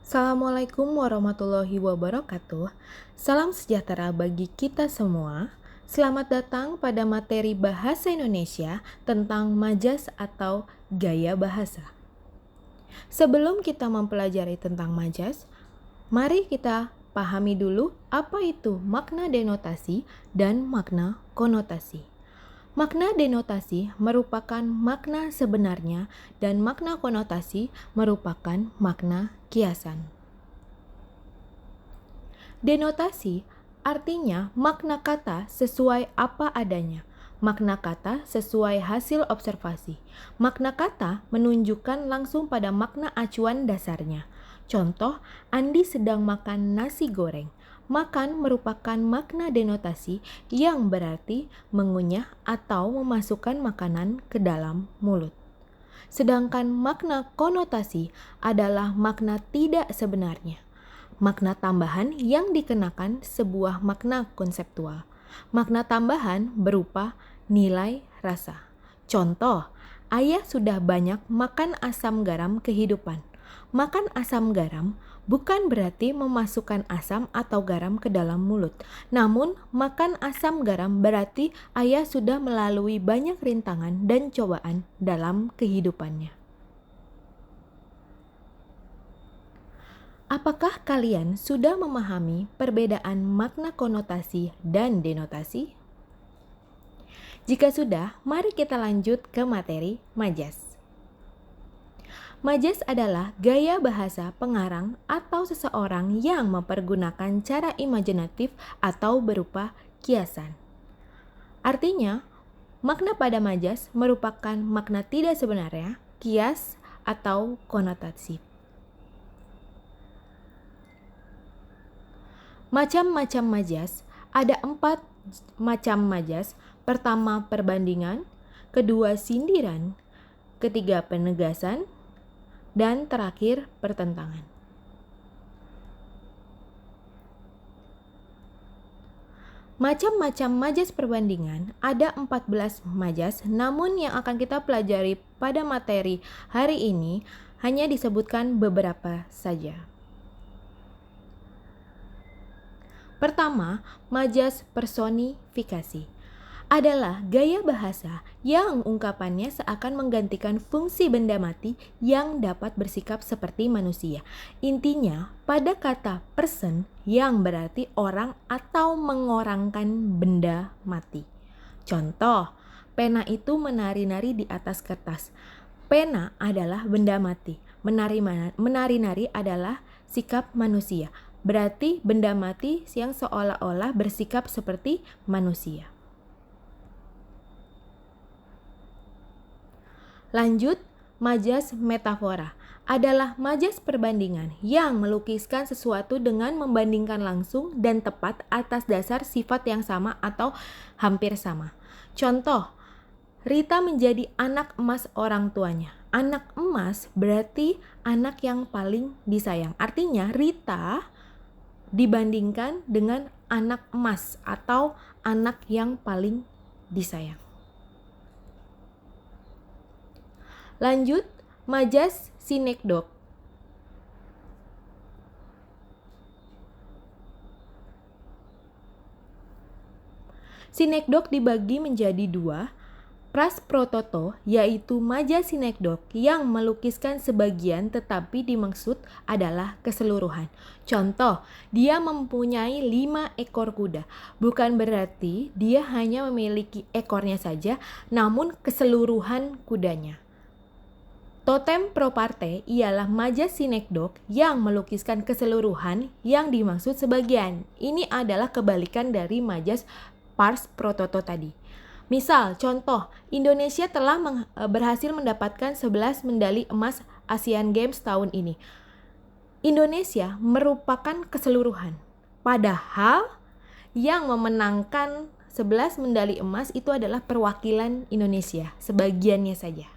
Assalamualaikum warahmatullahi wabarakatuh. Salam sejahtera bagi kita semua. Selamat datang pada materi Bahasa Indonesia tentang majas atau gaya bahasa. Sebelum kita mempelajari tentang majas, mari kita pahami dulu apa itu makna denotasi dan makna konotasi. Makna denotasi merupakan makna sebenarnya dan makna konotasi merupakan makna kiasan. Denotasi artinya makna kata sesuai apa adanya. Makna kata sesuai hasil observasi. Makna kata menunjukkan langsung pada makna acuan dasarnya. Contoh, Andi sedang makan nasi goreng. Makan merupakan makna denotasi yang berarti mengunyah atau memasukkan makanan ke dalam mulut. Sedangkan makna konotasi adalah makna tidak sebenarnya. Makna tambahan yang dikenakan sebuah makna konseptual. Makna tambahan berupa nilai rasa. Contoh, ayah sudah banyak makan asam garam kehidupan. Makan asam garam bukan berarti memasukkan asam atau garam ke dalam mulut. Namun, makan asam garam berarti ayah sudah melalui banyak rintangan dan cobaan dalam kehidupannya. Apakah kalian sudah memahami perbedaan makna konotasi dan denotasi? Jika sudah, mari kita lanjut ke materi majas. Majas adalah gaya bahasa pengarang atau seseorang yang mempergunakan cara imajinatif atau berupa kiasan. Artinya, makna pada majas merupakan makna tidak sebenarnya, kias, atau konotasi. Macam-macam majas, ada 4 macam majas. Pertama, perbandingan, kedua, sindiran, ketiga, penegasan, dan terakhir, pertentangan. Macam-macam majas perbandingan, ada 14 majas, namun yang akan kita pelajari pada materi hari ini hanya disebutkan beberapa saja. Pertama, majas personifikasi adalah gaya bahasa yang ungkapannya seakan menggantikan fungsi benda mati yang dapat bersikap seperti manusia. Intinya, pada kata person yang berarti orang atau mengorangkan benda mati. Contoh, pena itu menari-nari di atas kertas. Pena adalah benda mati. Menari-nari adalah sikap manusia. Berarti benda mati yang seolah-olah bersikap seperti manusia. Lanjut, majas metafora adalah majas perbandingan yang melukiskan sesuatu dengan membandingkan langsung dan tepat atas dasar sifat yang sama atau hampir sama. Contoh, Rita menjadi anak emas orang tuanya. Anak emas berarti anak yang paling disayang. Artinya Rita dibandingkan dengan anak emas atau anak yang paling disayang. Lanjut, majas sinekdok. Sinekdok dibagi menjadi 2, prasprototo yaitu majas sinekdok yang melukiskan sebagian tetapi dimaksud adalah keseluruhan. Contoh, dia mempunyai 5 ekor kuda. Bukan berarti dia hanya memiliki ekornya saja, namun keseluruhan kudanya. Totem proparte ialah majas sinekdok yang melukiskan keseluruhan yang dimaksud sebagian. Ini adalah kebalikan dari majas pars prototo tadi. Misal, contoh, Indonesia telah berhasil mendapatkan 11 medali emas Asian Games tahun ini. Indonesia merupakan keseluruhan. Padahal yang memenangkan 11 medali emas itu adalah perwakilan Indonesia, sebagiannya saja.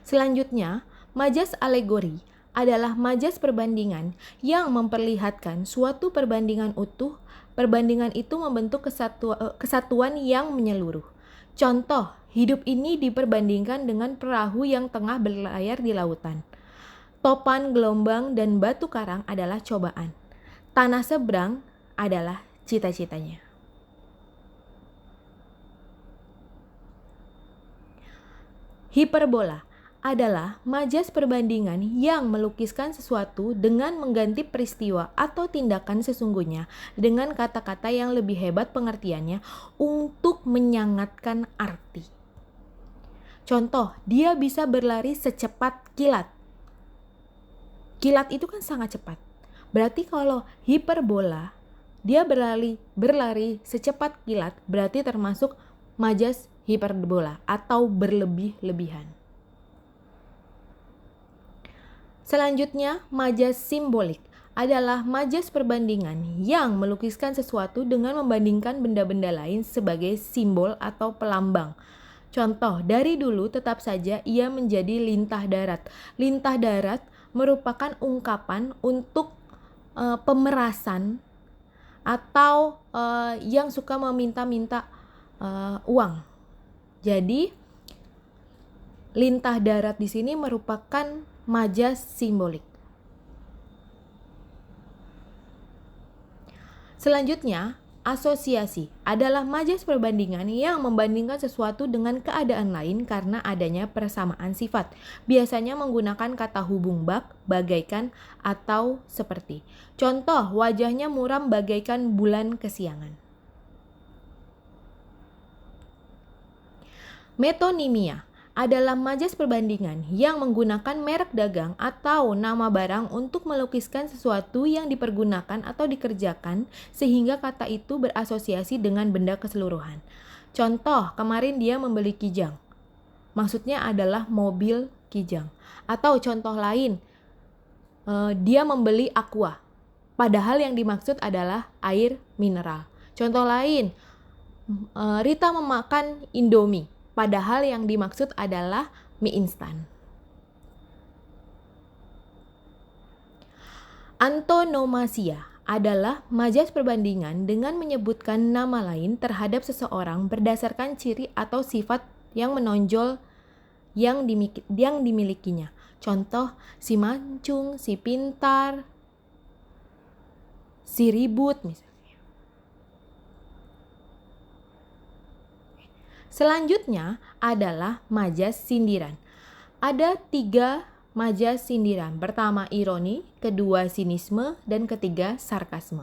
Selanjutnya, majas alegori adalah majas perbandingan yang memperlihatkan suatu perbandingan utuh. Perbandingan itu membentuk kesatuan yang menyeluruh. Contoh, hidup ini diperbandingkan dengan perahu yang tengah berlayar di lautan. Topan, gelombang, dan batu karang adalah cobaan. Tanah seberang adalah cita-citanya. Hiperbola adalah majas perbandingan yang melukiskan sesuatu dengan mengganti peristiwa atau tindakan sesungguhnya dengan kata-kata yang lebih hebat pengertiannya untuk menyangatkan arti. Contoh, dia bisa berlari secepat kilat. Kilat itu kan sangat cepat. Berarti kalau hiperbola, dia berlari secepat kilat, berarti termasuk majas hiperbola atau berlebih-lebihan. Selanjutnya, majas simbolik adalah majas perbandingan yang melukiskan sesuatu dengan membandingkan benda-benda lain sebagai simbol atau pelambang. Contoh, dari dulu tetap saja ia menjadi lintah darat. Lintah darat merupakan ungkapan untuk pemerasan atau yang suka meminta-minta uang. Jadi, lintah darat di sini merupakan majas simbolik. Selanjutnya, asosiasi adalah majas perbandingan yang membandingkan sesuatu dengan keadaan lain karena adanya persamaan sifat. Biasanya menggunakan kata hubung bak, bagaikan, atau seperti. Contoh, wajahnya muram bagaikan bulan kesiangan. Metonimia adalah majas perbandingan yang menggunakan merek dagang atau nama barang untuk melukiskan sesuatu yang dipergunakan atau dikerjakan sehingga kata itu berasosiasi dengan benda keseluruhan. Contoh, kemarin dia membeli Kijang. Maksudnya adalah mobil Kijang. Atau contoh lain, dia membeli Aqua. Padahal yang dimaksud adalah air mineral. Contoh lain, Rita memakan Indomie. Padahal yang dimaksud adalah mie instan. Antonomasia adalah majas perbandingan dengan menyebutkan nama lain terhadap seseorang berdasarkan ciri atau sifat yang menonjol yang dimilikinya. Contoh, si mancung, si pintar, si ribut misalnya. Selanjutnya adalah majas sindiran. Ada 3 majas sindiran. Pertama ironi, kedua sinisme, dan ketiga sarkasme.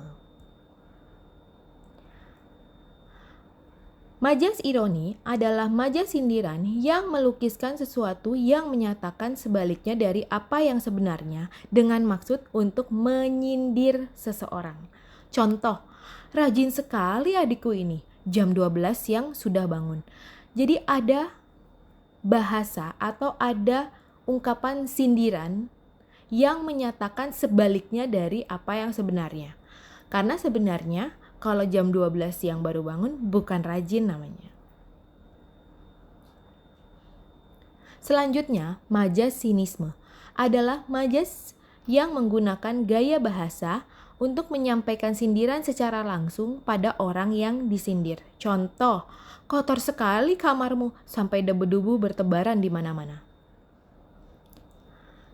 Majas ironi adalah majas sindiran yang melukiskan sesuatu yang menyatakan sebaliknya dari apa yang sebenarnya dengan maksud untuk menyindir seseorang. Contoh, rajin sekali adikku ini. Jam 12 siang sudah bangun. Jadi ada bahasa atau ada ungkapan sindiran yang menyatakan sebaliknya dari apa yang sebenarnya. Karena sebenarnya kalau jam 12 siang baru bangun bukan rajin namanya. Selanjutnya, majas sinisme adalah majas yang menggunakan gaya bahasa untuk menyampaikan sindiran secara langsung pada orang yang disindir. Contoh, kotor sekali kamarmu sampai debu-debu bertebaran di mana-mana.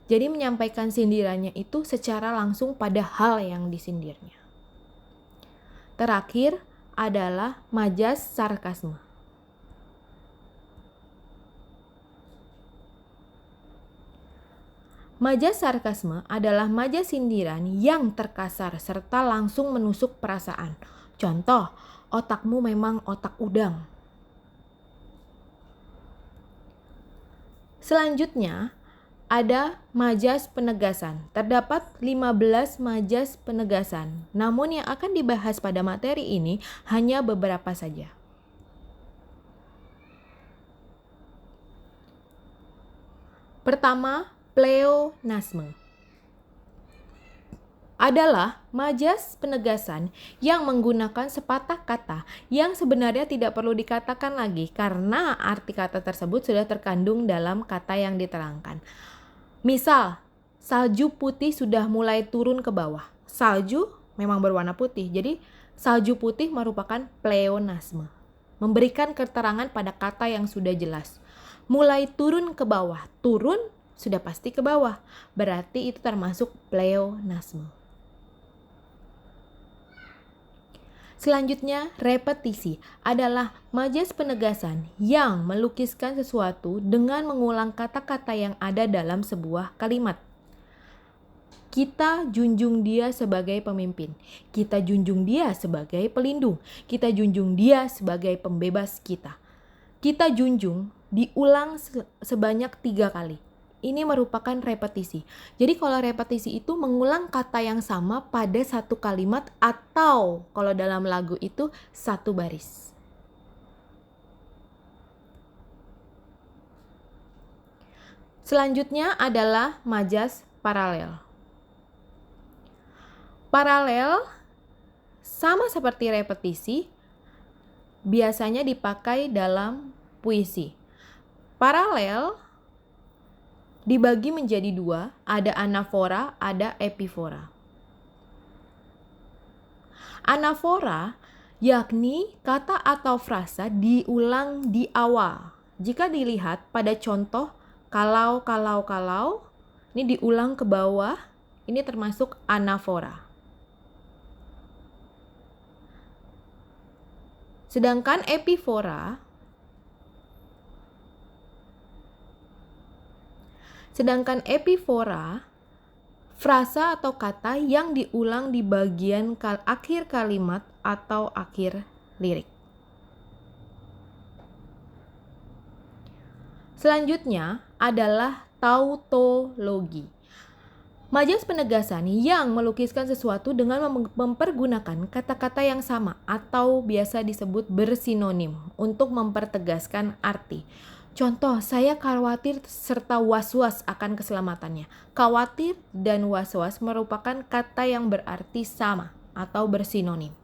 Jadi menyampaikan sindirannya itu secara langsung pada hal yang disindirnya. Terakhir adalah majas sarkasme. Majas sarkasme adalah majas sindiran yang terkasar serta langsung menusuk perasaan. Contoh, otakmu memang otak udang. Selanjutnya, ada majas penegasan. Terdapat 15 majas penegasan. Namun yang akan dibahas pada materi ini hanya beberapa saja. Pertama, pleonasme adalah majas penegasan yang menggunakan sepatah kata yang sebenarnya tidak perlu dikatakan lagi karena arti kata tersebut sudah terkandung dalam kata yang diterangkan. Misal, salju putih sudah mulai turun ke bawah. Salju memang berwarna putih, jadi salju putih merupakan pleonasme. Memberikan keterangan pada kata yang sudah jelas. Mulai turun ke bawah. Turun sudah pasti ke bawah. Berarti itu termasuk pleonasme. Selanjutnya, repetisi adalah majas penegasan yang melukiskan sesuatu dengan mengulang kata-kata yang ada dalam sebuah kalimat. Kita junjung dia sebagai pemimpin. Kita junjung dia sebagai pelindung. Kita junjung dia sebagai pembebas kita. Kita junjung diulang sebanyak 3 kali. Ini merupakan repetisi. Jadi kalau repetisi itu mengulang kata yang sama pada satu kalimat atau kalau dalam lagu itu satu baris. Selanjutnya adalah majas paralel. Paralel sama seperti repetisi, biasanya dipakai dalam puisi. Paralel dibagi menjadi 2, ada anafora, ada epifora. Anafora yakni kata atau frasa diulang di awal. Jika dilihat pada contoh kalau, ini diulang ke bawah, ini termasuk anafora. Sedangkan epifora frasa atau kata yang diulang di bagian akhir kalimat atau akhir lirik. Selanjutnya adalah tautologi. Majas penegasan yang melukiskan sesuatu dengan mempergunakan kata-kata yang sama atau biasa disebut bersinonim untuk mempertegaskan arti. Contoh, saya khawatir serta was-was akan keselamatannya. Khawatir dan was-was merupakan kata yang berarti sama atau bersinonim.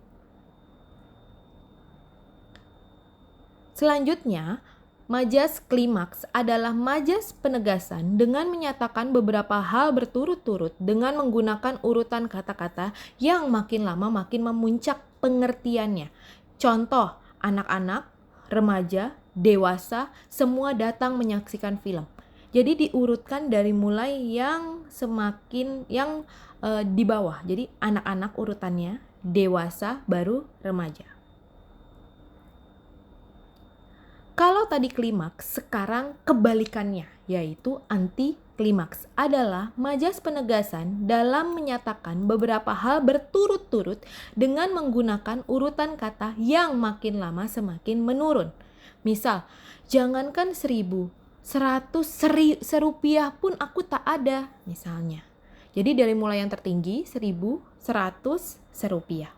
Selanjutnya, majas klimaks adalah majas penegasan dengan menyatakan beberapa hal berturut-turut dengan menggunakan urutan kata-kata yang makin lama makin memuncak pengertiannya. Contoh, anak-anak, remaja, dewasa, semua datang menyaksikan film. Jadi diurutkan dari mulai yang di bawah. Jadi anak-anak urutannya, dewasa, baru remaja. Kalau tadi klimaks, sekarang kebalikannya, yaitu anti klimaks adalah majas penegasan dalam menyatakan beberapa hal berturut-turut dengan menggunakan urutan kata yang makin lama semakin menurun. Misal, jangankan 1.000, 100, serupiah pun aku tak ada, misalnya. Jadi dari mulai yang tertinggi, 1.000, 100, serupiah.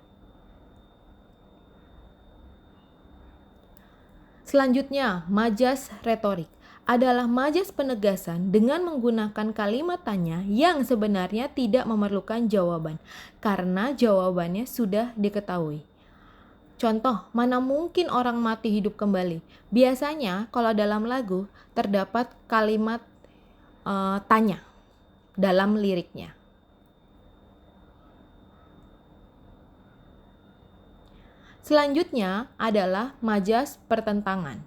Selanjutnya, majas retorik adalah majas penegasan dengan menggunakan kalimat tanya yang sebenarnya tidak memerlukan jawaban, karena jawabannya sudah diketahui. Contoh, mana mungkin orang mati hidup kembali? Biasanya kalau dalam lagu terdapat kalimat tanya dalam liriknya. Selanjutnya adalah majas pertentangan.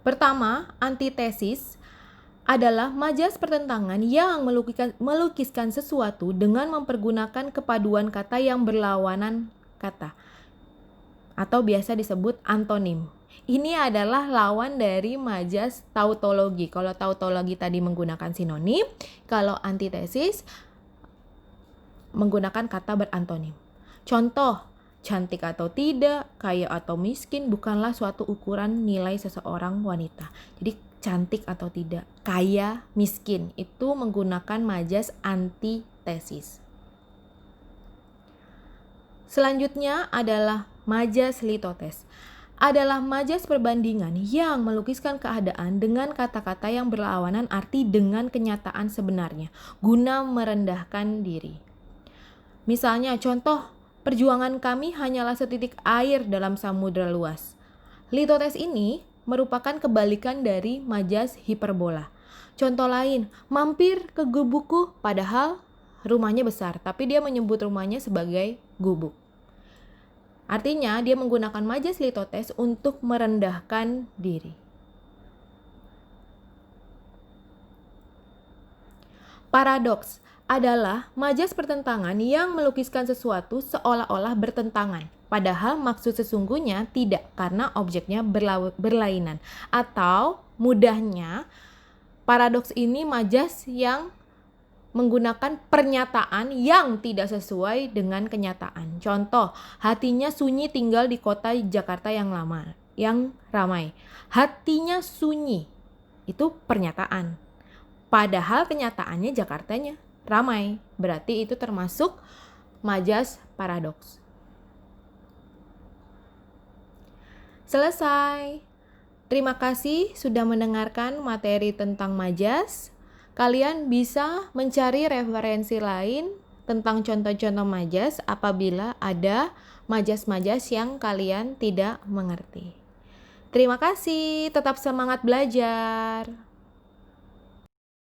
Pertama, antitesis adalah majas pertentangan yang melukiskan sesuatu dengan mempergunakan kepaduan kata yang berlawanan kata atau biasa disebut antonim. Ini adalah lawan dari majas tautologi. Kalau tautologi tadi menggunakan sinonim, kalau antitesis menggunakan kata berantonim. Contoh, cantik atau tidak, kaya atau miskin bukanlah suatu ukuran nilai seseorang wanita. Jadi cantik atau tidak, kaya, miskin itu menggunakan majas antitesis. Selanjutnya adalah majas litotes. Adalah majas perbandingan yang melukiskan keadaan dengan kata-kata yang berlawanan arti dengan kenyataan sebenarnya, guna merendahkan diri. Misalnya contoh, perjuangan kami hanyalah setitik air dalam samudra luas. Litotes ini merupakan kebalikan dari majas hiperbola. Contoh lain, mampir ke gubukku padahal rumahnya besar, tapi dia menyebut rumahnya sebagai gubuk. Artinya dia menggunakan majas litotes untuk merendahkan diri. Paradoks adalah majas pertentangan yang melukiskan sesuatu seolah-olah bertentangan, padahal maksud sesungguhnya tidak karena objeknya berlainan. Atau mudahnya, paradoks ini majas yang menggunakan pernyataan yang tidak sesuai dengan kenyataan. Contoh, hatinya sunyi tinggal di kota Jakarta yang ramai. Hatinya sunyi, itu pernyataan. Padahal kenyataannya Jakartanya ramai. Berarti itu termasuk majas paradoks. Selesai. Terima kasih sudah mendengarkan materi tentang majas. Kalian bisa mencari referensi lain tentang contoh-contoh majas apabila ada majas-majas yang kalian tidak mengerti. Terima kasih, tetap semangat belajar.